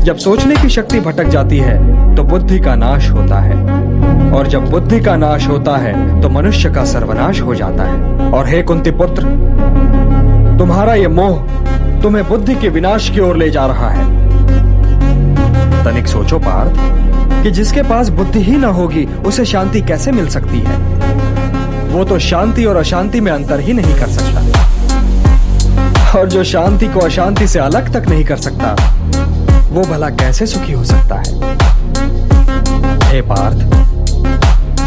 जब सोचने की शक्ति भटक जाती है तो बुद्धि का नाश होता है, और जब बुद्धि का नाश होता है तो मनुष्य का सर्वनाश हो जाता है। और हे कुंती पुत्र, तुम्हारा यह मोह तुम्हें बुद्धि के विनाश की ओर ले जा रहा है। तनिक सोचो पार्थ कि जिसके पास बुद्धि ही ना होगी उसे शांति कैसे मिल सकती है। वो तो शांति और अशांति में अंतर ही नहीं कर सकता, और जो शांति को अशांति से अलग तक नहीं कर सकता वो भला कैसे सुखी हो सकता है। हे पार्थ,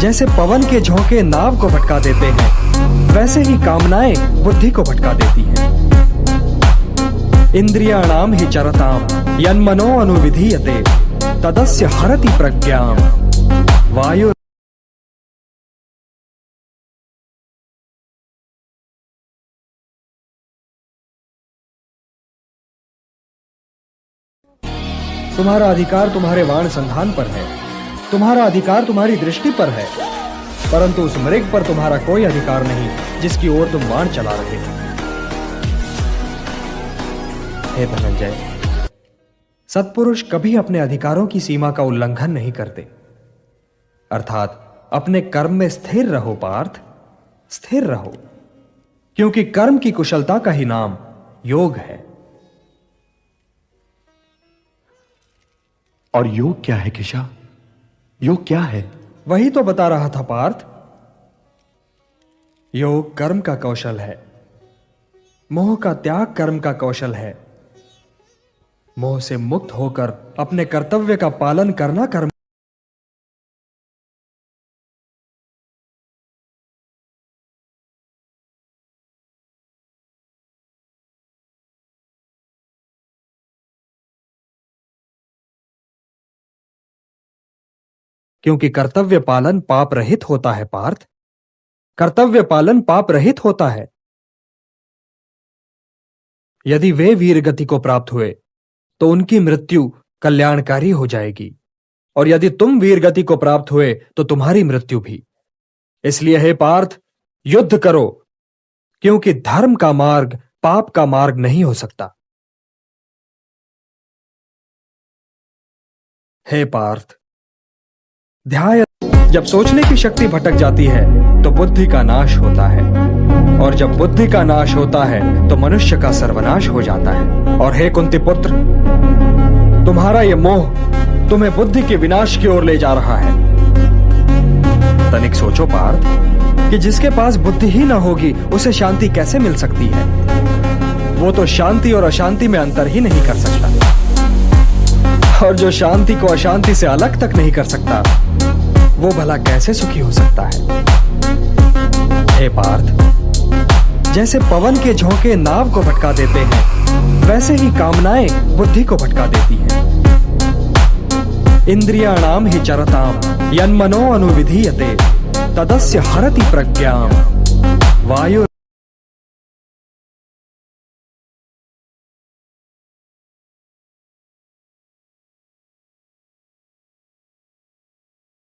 जैसे पवन के झोंके नाव को भटका देते हैं, वैसे ही कामनाएं बुद्धि को भटका देती हैं। इंद्रियाणाम हि चरताम यन्मनो अनुविधीयते तदस्य हरति प्रज्ञाम वायु। तुम्हारा अधिकार तुम्हारे वाण संधान पर है, तुम्हारा अधिकार तुम्हारी दृष्टि पर है, परंतु उस मृग पर तुम्हारा कोई अधिकार नहीं जिसकी ओर तुम बाण चला रहे हो। हे धनंजय, सत्पुरुष कभी अपने अधिकारों की सीमा का उल्लंघन नहीं करते, अर्थात अपने कर्म में स्थिर रहो पार्थ, स्थिर रहो, क्योंकि कर्म की कुशलता का ही नाम योग है। और योग क्या है किशा? योग क्या है? वही तो बता रहा था पार्थ। योग कर्म का कौशल है, मोह का त्याग कर्म का कौशल है। मोह से मुक्त होकर अपने कर्तव्य का पालन करना कर्म। क्योंकि कर्तव्य पालन पाप रहित होता है पार्थ, कर्तव्य पालन पाप रहित होता है। यदि वे वीर गति को प्राप्त हुए तो उनकी मृत्यु कल्याणकारी हो जाएगी, और यदि तुम वीर गति को प्राप्त हुए तो तुम्हारी मृत्यु भी। इसलिए हे पार्थ, युद्ध करो, क्योंकि धर्म का मार्ग पाप का मार्ग नहीं हो सकता। हे पार्थ, ध्याय। जब सोचने की शक्ति भटक जाती है तो बुद्धि का नाश होता है, और जब बुद्धि का नाश होता है तो मनुष्य का सर्वनाश हो जाता है। और हे कुंती पुत्र, तुम्हारा यह मोह तुम्हें बुद्धि के विनाश की ओर ले जा रहा है। तनिक सोचो पार्थ कि जिसके पास बुद्धि ही ना होगी उसे शांति कैसे मिल सकती है। वो तो शांति और अशांति में अंतर ही नहीं कर सकता, और जो शांति को अशांति से अलग तक नहीं कर सकता वो भला कैसे सुखी हो सकता है। हे पार्थ, जैसे पवन के झोंके नाव को भटका देते हैं, वैसे ही कामनाएं बुद्धि को भटका देती हैं। इंद्रियाणाम हि चरताम यन्मनो अनुविधीयते तदस्य हरति प्रज्ञाम वायु।